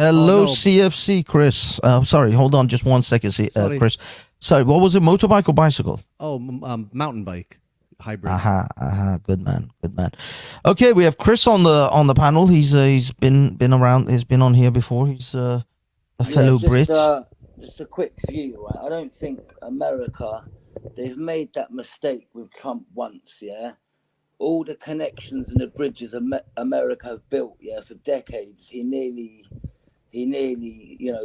Oh Hello, no, CFC, Chris. Sorry, hold on just one second, sorry. Chris. Sorry, what was it, motorbike or bicycle? Oh, mountain bike hybrid. Aha, aha, good man, good man. Okay, we have Chris on the panel. He's been around. He's been on here before. He's a Yeah, fellow Brit. just a quick view, right? I don't think America, they've made that mistake with Trump once, yeah. All the connections and the bridges America have built, yeah, for decades. He nearly,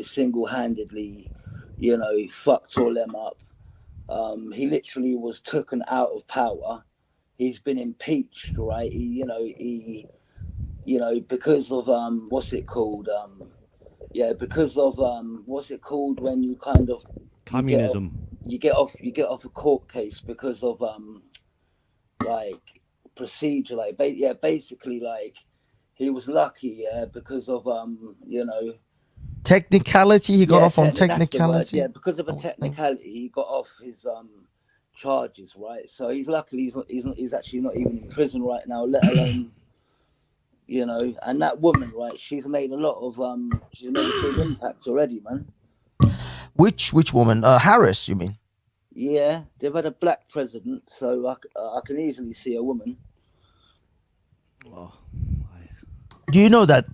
single-handedly, fucked all them up. He literally was taken out of power. He's been impeached, right? Because of what's it called? Because of what's it called when you kind of Communism. you get off a court case because of like procedure, like basically like he was lucky, yeah, because of Technicality. He got off on that's the word, technicality. yeah, because of a I would think. technicality, he got off his charges, right? So he's luckily he's actually not even in prison right now, let alone and that woman, right? She's made a lot of she's made a big impact already, man. Which woman? Harris, you mean? Yeah, they've had a black president, so I can easily see a woman. Oh, Do you know that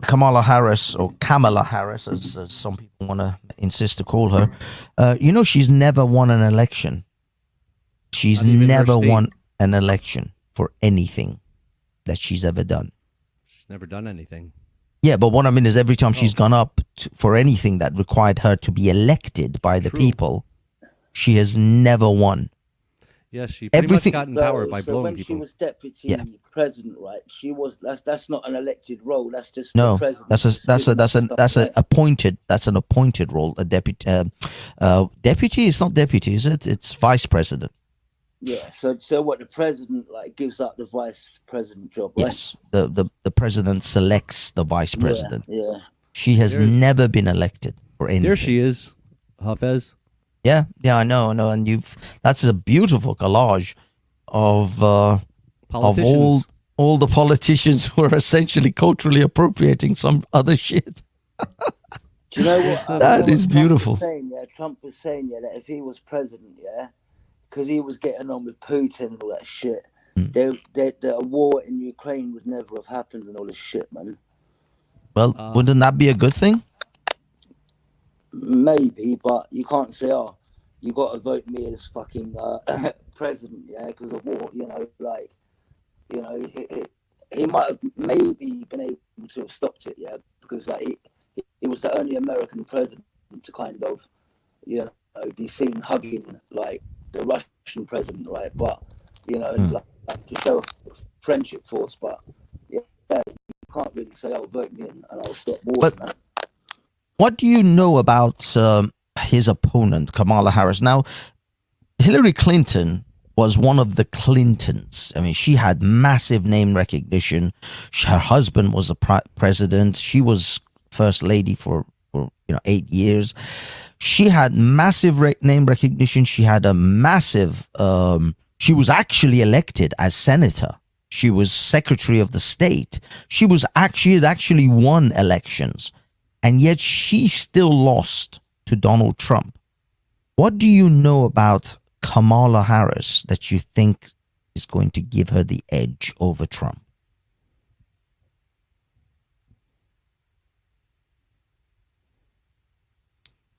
Kamala Harris, or Kamala Harris, as some people want to insist to call her, she's never won an election. She's Not even her never state. won an election for anything that she's ever done. she's never done anything. Yeah, but what I mean is every time she's gone up for anything that required her to be elected by the True. people, she has never won. Yes, she pretty Everything- much got in power by So blowing when people. she was deputy Yeah. president, right? That's not an elected role. That's just No, the president. that's Right? an appointed role. A deputy, deputy. It's not deputy, is it? It's vice president. Yeah. So what the president like gives up the vice president job, right? Yes, the president selects the vice president. Yeah. She has There's- never been elected for anything. There she is, Hafez. Yeah, I know, and that's a beautiful collage of Politicians. all the politicians who are essentially culturally appropriating some other shit. Do you know what? That you know is what beautiful. Trump was saying, yeah, that if he was president, yeah, because he was getting on with Putin and all that shit, the war in Ukraine would never have happened and all this shit, man. Well, wouldn't that be a good thing? Maybe, but you can't say, oh, you got to vote me as fucking president, yeah, because of war. He might have maybe been able to have stopped it, yeah, because like he was the only American president to kind of, be seen hugging like the Russian president, right? But like to show a friendship force, but yeah, you can't really say, "Oh, vote me and I'll stop war." But- man. What do you know about his opponent, Kamala Harris? Now, Hillary Clinton was one of the Clintons. I mean, she had massive name recognition. Her husband was a president. She was first lady for 8 years. She had massive name recognition. She had a massive. She was actually elected as senator. She was secretary of the state. She had actually won elections. And yet she still lost to Donald Trump. What do you know about Kamala Harris that you think is going to give her the edge over Trump?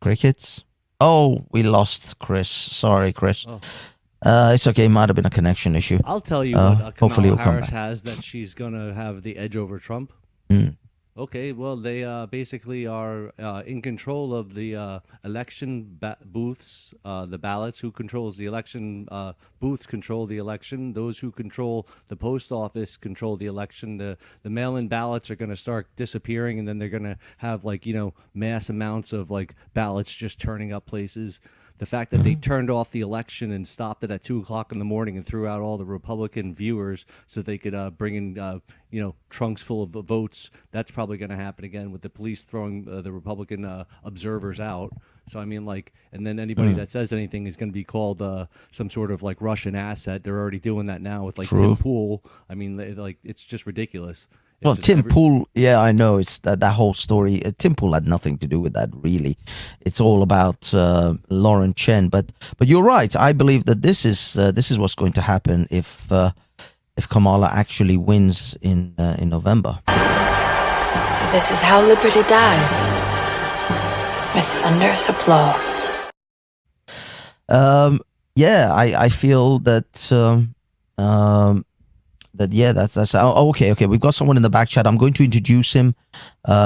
Crickets? Oh, we lost Chris. Sorry, Chris. Oh. It's okay. It might have been a connection issue. I'll tell you what hopefully Kamala he'll come Harris back. has that she's going to have the edge over Trump. Mm. Okay, well, they basically are in control of the election booths, the ballots. Who controls the election booths control the election. Those who control the post office control the election. The mail-in ballots are going to start disappearing, and then they're going to have mass amounts of ballots just turning up places. The fact that they turned off the election and stopped it at 2:00 in the morning and threw out all the Republican viewers so they could bring in, trunks full of votes. That's probably going to happen again with the police throwing the Republican observers out. So, I mean, and then anybody that says anything is going to be called some sort of Russian asset. They're already doing that now with True. Tim Pool. I mean, it's just ridiculous. Well, It's Tim Pool, yeah, I know. It's that whole story. Tim Pool had nothing to do with that, really. It's all about Lauren Chen. But you're right. I believe that this is what's going to happen if Kamala actually wins in November. So this is how liberty dies, with thunderous applause. Yeah, I feel that. That's okay. We've got someone in the back chat. I'm going to introduce him.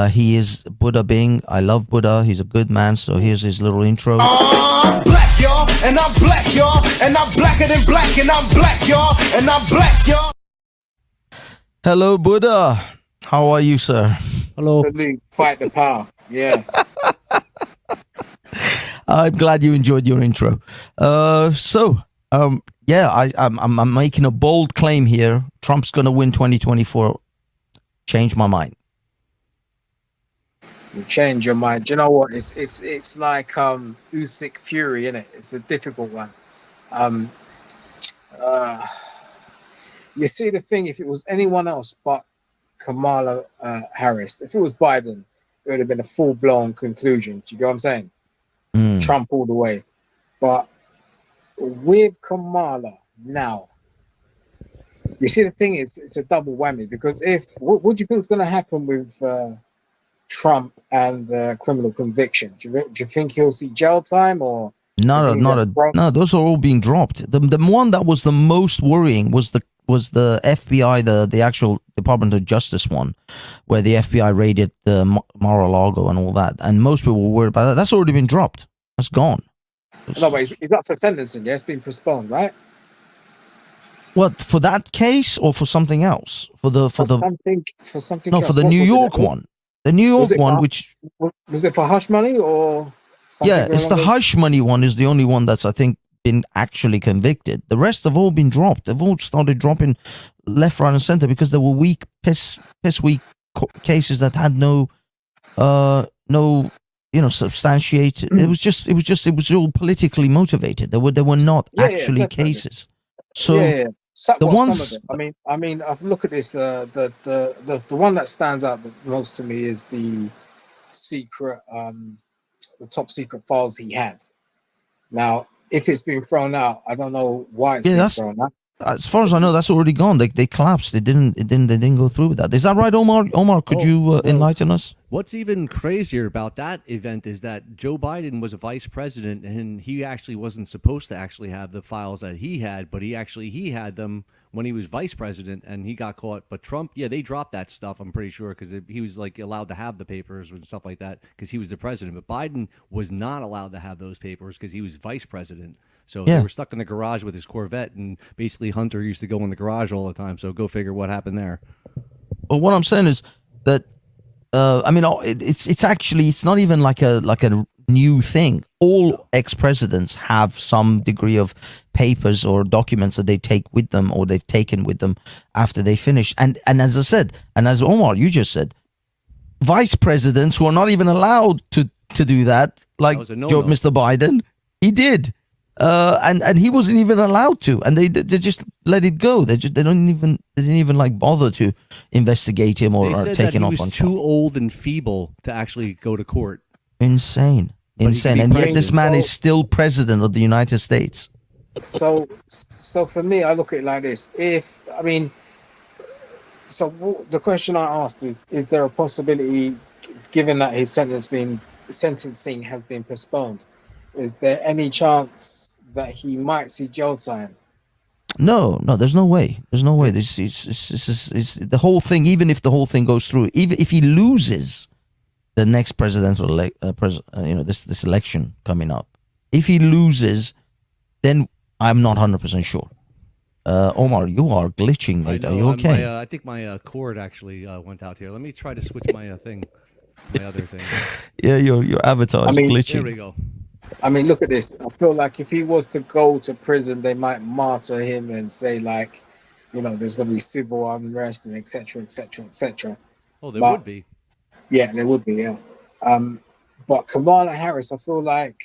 He is Buddha Bing. I love Buddha. He's a good man. So here's his little intro. I'm black, y'all, and I'm black, y'all, and I'm blacker than black, and I'm black, y'all, and I'm black, y'all. Hello, Buddha. How are you, sir? Hello. Salute, fight the power. Yeah. I'm glad you enjoyed your intro. Yeah, I'm making a bold claim here. Trump's going to win 2024. Change my mind. You change your mind. Do you know what? It's like Usyk Fury, innit? It's a difficult one. You see the thing, if it was anyone else but Kamala Harris, if it was Biden, it would have been a full-blown conclusion. Do you get what I'm saying? Trump all the way. But with Kamala now, you see the thing is it's a double whammy, because what do you think is going to happen with Trump and the criminal conviction? Do you think he'll see jail time, or no? Those are all being dropped. The one that was the most worrying was the FBI, the actual Department of Justice one, where the FBI raided the Mar-a-Lago and all that, and most people were worried about that. That's already been dropped. That's gone. No, but he's up for sentencing. Yeah, it's been postponed, right? What, for that case or for something else? For something. No, else. for the New York one. The New York one, which was it for hush money or something? Yeah, it's the hush money one is the only one that's, I think, been actually convicted. The rest have all been dropped. They've all started dropping left, right, and center because there were weak, piss weak cases that had no substantiated. It was all politically motivated. They were not actually cases. So the ones, I mean, I've looked at this. The one that stands out the most to me is the secret, the top secret files he had. Now, if it's been thrown out, I don't know why it's been thrown out. As far as I know, that's already gone. They collapsed. They didn't go through with that. Is that right, Omar? Omar, could you enlighten us? What's even crazier about that event is that Joe Biden was a vice president, and he actually wasn't supposed to actually have the files that he had, but he had them when he was vice president, and he got caught. But Trump, they dropped that stuff, I'm pretty sure, because he was like allowed to have the papers and stuff like that because he was the president. But Biden was not allowed to have those papers because he was vice president. So they were stuck in the garage with his Corvette, and basically Hunter used to go in the garage all the time. So go figure what happened there. Well, what I'm saying is that it's not even like a new thing. All ex-presidents have some degree of papers or documents that they take with them or they've taken with them after they finish. And as I said, and as Omar, you just said, vice presidents who are not even allowed to do that, like Mr. Biden, he did. And he wasn't even allowed to, and they just let it go. They didn't even like bother to investigate him or take him up on trial. He was too old and feeble to actually go to court. Insane, and yet this man is still president of the United States. So for me, I look at it like this. The question I asked is there a possibility, given that his sentencing has been postponed? Is there any chance that he might see jail time? No, there's no way. There's no way. This is the whole thing. Even if the whole thing goes through, even if he loses the next presidential this election coming up, if he loses, then I'm not 100% sure. Omar, you are glitching, mate. Are you okay? I think my cord actually went out here. Let me try to switch my thing to my other thing. Yeah, your avatar is glitching. There we go. I mean, look at this. I feel like if he was to go to prison, they might martyr him and say, like, there's going to be civil unrest and etc. Oh, there would be. Yeah, there would be, yeah. But Kamala Harris, I feel like,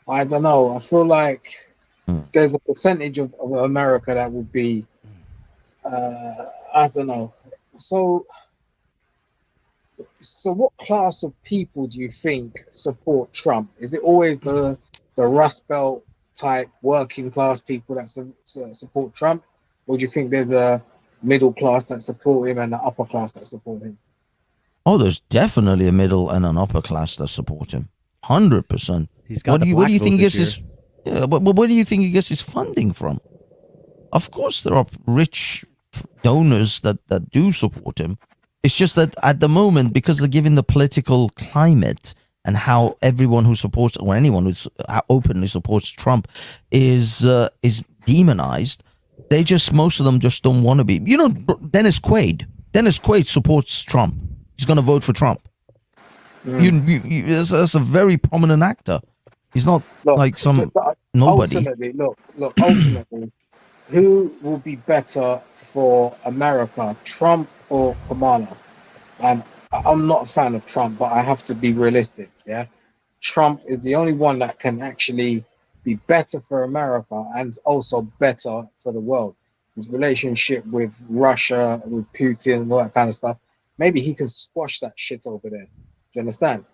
I don't know. I feel like there's a percentage of America that would be I don't know. So, what class of people do you think support Trump? Is it always the Rust Belt type working class people that support Trump, or do you think there's a middle class that support him and an upper class that support him? Oh, there's definitely a middle and an upper class that support him. 100%. He's got the What do black you vote think he this gets year. his? Yeah, but where do you think he gets his funding from? Of course, there are rich donors that do support him. It's just that at the moment, because they're given the political climate and how everyone who supports, or anyone who openly supports Trump is demonized, they just, most of them just don't want to be. You know, Dennis Quaid. Dennis Quaid supports Trump. He's going to vote for Trump. That's a very prominent actor. He's not like some nobody. Ultimately, who will be better for America, Trump or Kamala? And I'm not a fan of Trump, but I have to be realistic. Yeah, Trump is the only one that can actually be better for America and also better for the world. His relationship with Russia, with Putin, and all that kind of stuff. Maybe he can squash that shit over there. Do you understand?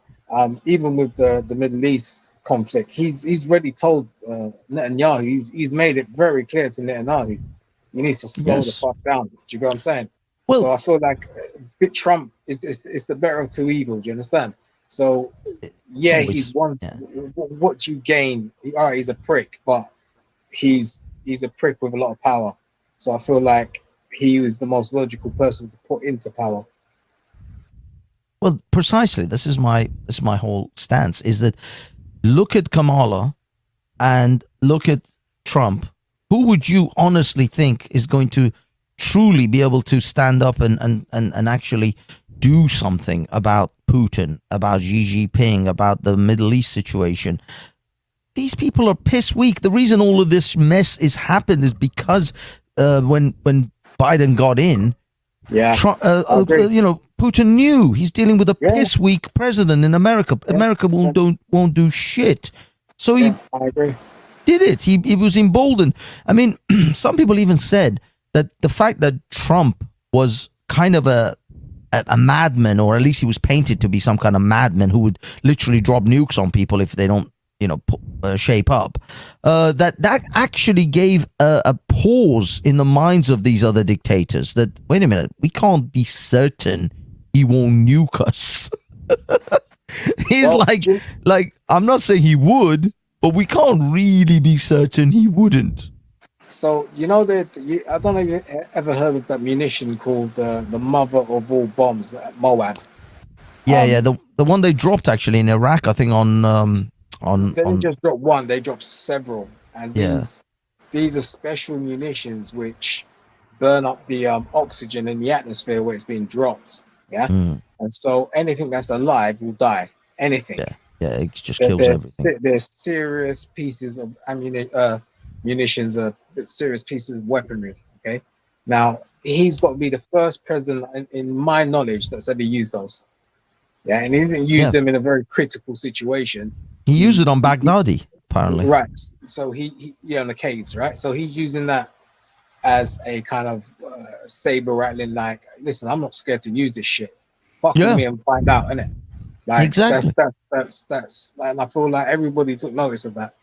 Even with the Middle East conflict, he's already told Netanyahu, he's made it very clear to Netanyahu, he needs to slow the fuck down. Do you get what I'm saying? Well, so I feel like Trump is the better of two evils. Do you understand? So yeah, he's one. Yeah. What do you gain? All right, he's a prick, but he's a prick with a lot of power. So I feel like he is the most logical person to put into power. Well, precisely. This is my whole stance. Is that look at Kamala and look at Trump. Who would you honestly think is going to truly be able to stand up and actually do something about Putin, about Xi Jinping, about the Middle East situation? These people are piss weak. The reason all of this mess is happened is because when Biden got in, Trump, Putin knew he's dealing with a piss weak president in America. America won't do shit. So he did it. He was emboldened. I mean, some people even said that the fact that Trump was kind of a madman, or at least he was painted to be some kind of madman who would literally drop nukes on people if they don't, shape up, that actually gave a pause in the minds of these other dictators that, wait a minute, we can't be certain he won't nuke us. He's like, I'm not saying he would, but we can't really be certain he wouldn't. So, I don't know if you ever heard of that munition called the mother of all bombs, Moab. The one they dropped actually in Iraq, I think they didn't just drop one, they dropped several. And these are special munitions which burn up the oxygen in the atmosphere where it's being dropped. Yeah. And so anything that's alive will die. Anything. Yeah, it just kills everything. There's serious pieces of munitions, serious pieces of weaponry. Okay. Now, he's got to be the first president in my knowledge that's ever used those. Yeah, and he didn't use them in a very critical situation. He used it on Baghdadi, apparently. Right. So he on the caves, right? So he's using that as a kind of saber rattling, like, listen, I'm not scared to use this shit. Fuck with me and find out, innit? Like, exactly. That's and I feel like everybody took notice of that.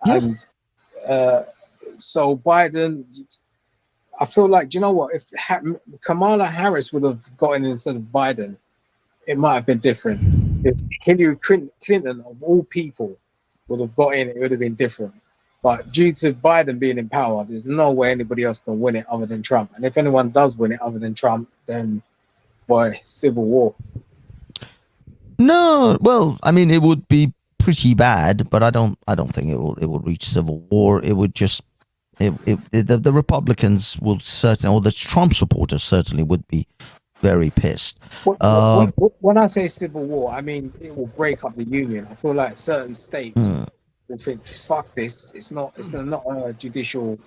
And so Biden, I feel like, do you know what? If Kamala Harris would have gotten in instead of Biden, it might have been different. If Hillary Clinton, of all people, would have got in, it would have been different. But due to Biden being in power, there's no way anybody else can win it other than Trump. And if anyone does win it other than Trump, then, boy, civil war. No, well, I mean, it would be pretty bad, but I don't think it will reach civil war. It would just, the Republicans will certainly, or the Trump supporters certainly would be very pissed. When I say civil war, I mean it will break up the union. I feel like certain states will think, "Fuck this! It's not a judicial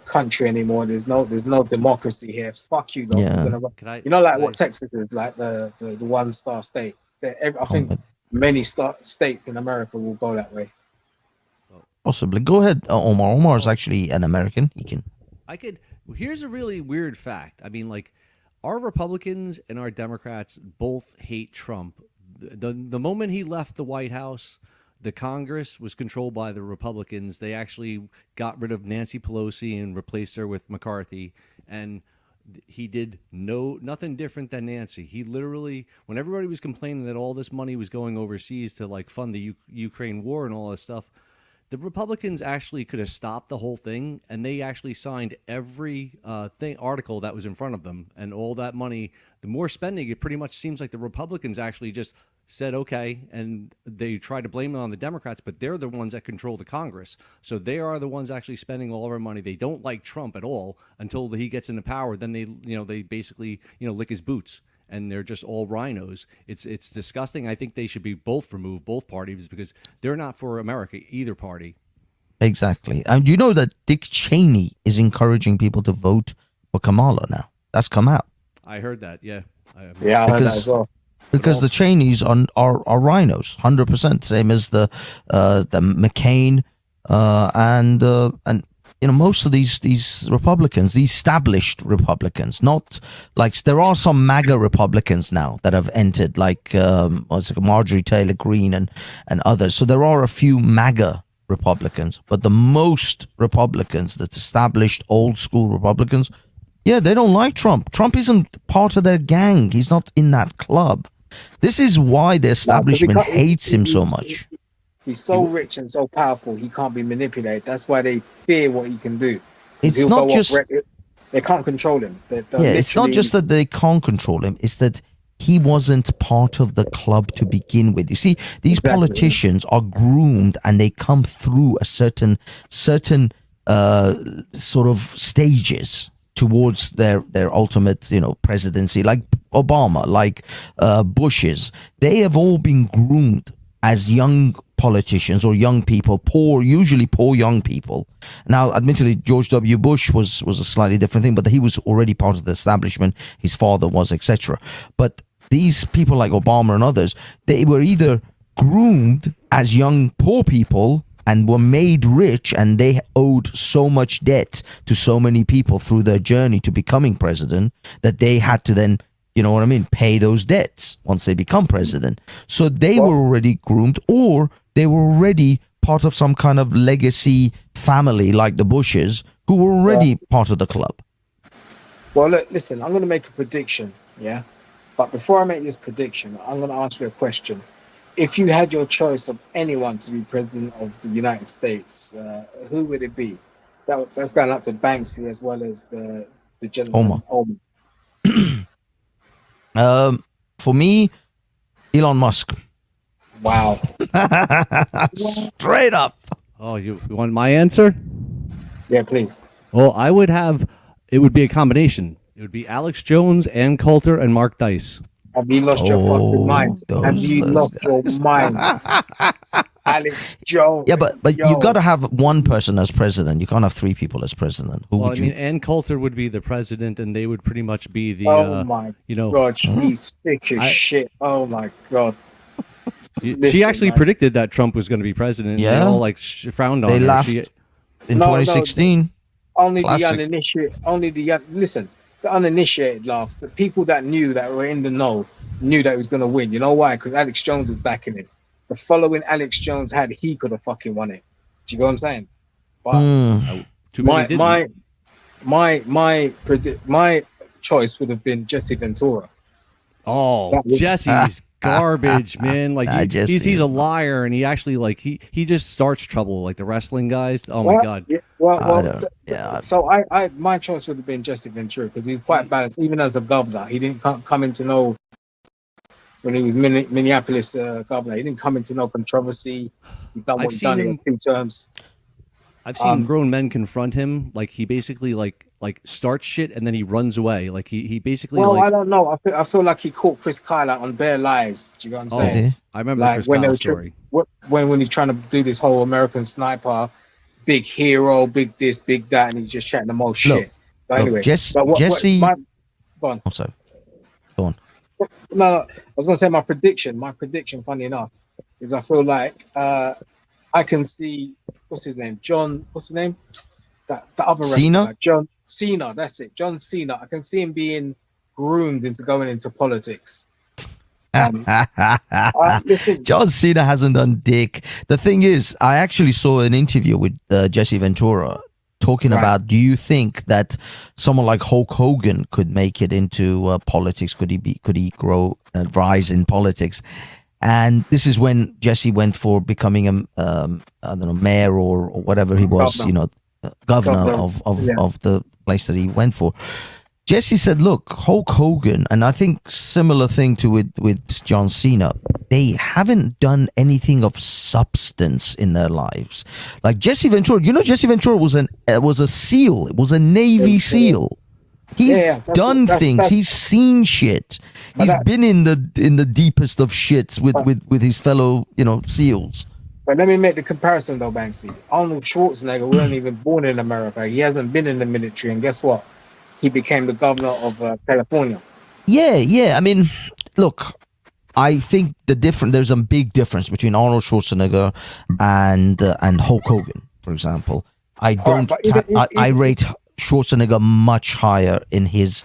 country anymore. There's no democracy here. Fuck you, what Texas is like, the 1-star state. I think many states in America will go that way. Possibly. Go ahead, Omar. Omar is actually an American. He can. Well, here's a really weird fact. I mean, like, our Republicans and our Democrats both hate Trump. The moment he left the White House, the Congress was controlled by the Republicans. They actually got rid of Nancy Pelosi and replaced her with McCarthy, and he did nothing different than Nancy. He literally, when everybody was complaining that all this money was going overseas to like fund the Ukraine war and all this stuff, the Republicans actually could have stopped the whole thing, and they actually signed every article that was in front of them, and all that money. The more spending, it pretty much seems like the Republicans actually just said okay, and they tried to blame it on the Democrats, but they're the ones that control the Congress, so they are the ones actually spending all of our money. They don't like Trump at all until he gets into power. Then they basically lick his boots. And they're just all rhinos. It's disgusting. I think they should be both removed, both parties, because they're not for America, either party. Exactly. And you know that Dick Cheney is encouraging people to vote for Kamala now. That's come out. I heard that. Yeah. I heard that as well. Because the Cheneys are rhinos, 100%, same as the McCain and most of these Republicans, these established Republicans, not like there are some MAGA Republicans now that have entered, like Marjorie Taylor Greene and others. So there are a few MAGA Republicans, but the most Republicans, that established old school Republicans, yeah, they don't like Trump. Trump isn't part of their gang. He's not in that club. This is why the establishment hates him so much. He's so rich and so powerful, he can't be manipulated. That's why they fear what he can do. It's not just they can't control him. It's not just that they can't control him. It's that he wasn't part of the club to begin with. You see, these politicians are groomed, and they come through a certain sort of stages towards their ultimate, presidency, like Obama, like Bush's. They have all been groomed as young politicians or young people, usually poor young people. Now, admittedly, George W. Bush was a slightly different thing, but he was already part of the establishment. His father was, etc. But these people like Obama and others, they were either groomed as young poor people and were made rich, and they owed so much debt to so many people through their journey to becoming president that they had to then, pay those debts once they become president. So they were already groomed, or they were already part of some kind of legacy family like the Bushes, who were already part of the club. Well, look, listen, I'm going to make a prediction, yeah? But before I make this prediction, I'm going to ask you a question. If you had your choice of anyone to be president of the United States, who would it be? That's going out to Banksy as well as the gentleman. For me, Elon Musk. Wow. Straight up. Oh, you want my answer? Yeah, please. Well, it would be a combination. It would be Alex Jones, Ann Coulter, and Mark Dice. Have you lost your fucking mind? Have you lost your mind? Alex Jones. Yeah, but you got to have one person as president. You can't have three people as president. Who would you? Ann Coulter would be the president, and they would pretty much be the. Oh my God, she's thick as shit. Oh my God. She actually predicted that Trump was going to be president. Yeah, they all frowned on her. They laughed in 2016. Only Classic. the uninitiated. Listen, the uninitiated laughed. The people that were in the know knew that he was going to win. You know why? Because Alex Jones was backing him. The following Alex Jones had, he could have fucking won it. Do you know what I'm saying? But my choice would have been Jesse Ventura. Oh, Jesse's garbage, man. He's a liar, and he actually he just starts trouble like the wrestling guys. Oh my God. Yeah, So my choice would have been Jesse Ventura, because he's quite balanced. Even as a governor, he didn't come into no. When he was Minneapolis governor, he didn't come into no controversy. He done what he done in 2 terms. I've seen grown men confront him. Like he basically like starts shit and then he runs away. Like he basically. Well, I don't know. I feel like he caught Chris Kyle out on bare lies. Do you know what I'm saying? I remember the Chris Kyle story. When he's trying to do this whole American Sniper, big hero, big this, big that, and he's just chatting the most shit. But anyway, Jesse. Go on. I'm sorry. Go on. No, I was going to say my prediction. My prediction, funny enough, is I feel like I can see, what's his name? John, what's his name? The other wrestler. Cena? John Cena, that's it. John Cena. I can see him being groomed into going into politics. Listen, John Cena hasn't done dick. The thing is, I actually saw an interview with Jesse Ventura talking Right. about, do you think that someone like Hulk Hogan could make it into politics? Could he grow and rise in politics? And this is when Jesse went for becoming a I don't know, mayor or whatever he was, Governor. governor Yeah. of the place that he went for. Jesse said, look, Hulk Hogan, and I think similar thing to with John Cena, they haven't done anything of substance in their lives. Like Jesse Ventura, Jesse Ventura was a SEAL. It was a Navy SEAL. He's Yeah, done things. that's- He's seen shit. But He's that- been in the deepest of shits with his fellow, SEALs. But let me make the comparison though, Banksy. Arnold Schwarzenegger wasn't even born in America. He hasn't been in the military, and guess what? He became the governor of California. Yeah. I mean, look, I think there's a big difference between Arnold Schwarzenegger and Hulk Hogan, for example. I don't. but even- I rate Schwarzenegger much higher in his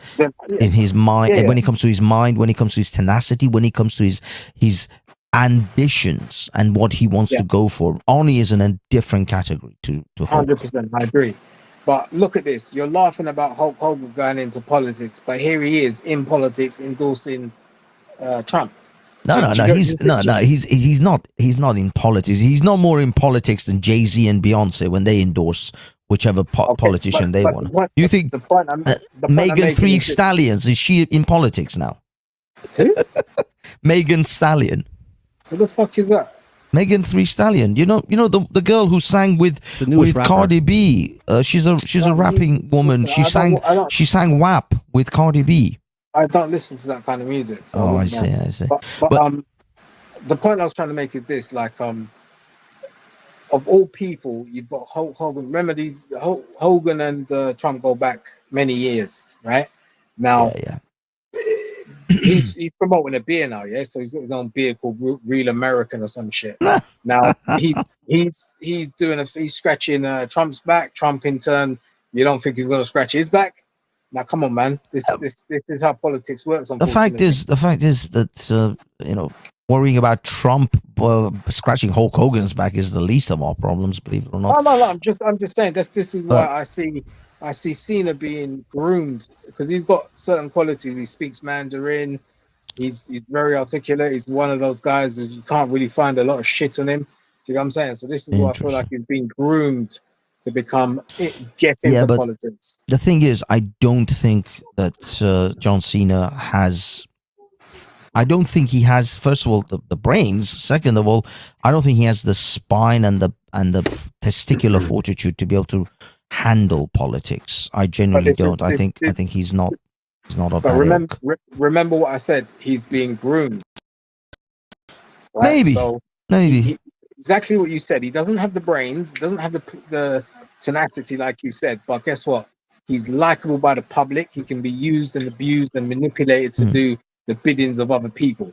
mind, Yeah. when it comes to his mind, when it comes to his tenacity, when it comes to his ambitions and what he wants to go for. Arnie is in a different category to Hulk. 100%, I agree. But look at this. You're laughing about Hulk Hogan going into politics, but here he is in politics endorsing Trump. No. He's not in politics. He's not more in politics than Jay-Z and Beyonce when they endorse whichever politician they want. Do you think the point I'm Megan making Three is this. Stallions, is she in politics now? Who? Megan Stallion. Who the fuck is that? Megan Three Stallion. You know the girl who sang with The newest rapper. Cardi B. She's a rapping woman. Listen, She sang WAP with Cardi B. I don't listen to that kind of music. So Oh, I wouldn't know. see. But But- the point I was trying to make is this: like, of all people, you've got Hulk Hogan. Remember, these Hogan and Trump go back many years, right? Now Yeah. he's promoting a beer now, yeah. So he's got his own beer called Real American or some shit. Now he's scratching Trump's back. Trump in turn, you don't think he's gonna scratch his back? Now come on, man. This is how politics works. The fact is that worrying about Trump scratching Hulk Hogan's back is the least of our problems, believe it or not. No. I'm just saying this is why I see Cena being groomed because he's got certain qualities. He speaks Mandarin. He's very articulate. He's one of those guys that you can't really find a lot of shit on him. Do you know what I'm saying? So this is why I feel like he's being groomed to get into but politics. The thing is, I don't think that John Cena has. I don't think he has. First of all, the brains. Second of all, I don't think he has the spine and the testicular fortitude to be able to handle politics. I genuinely don't. I think he's not. He's not of But that ilk. remember what I said. He's being groomed. Right? Maybe. So Maybe. exactly what you said. He doesn't have the brains. Doesn't have the tenacity like you said. But guess what? He's likable by the public. He can be used and abused and manipulated to do the biddings of other people.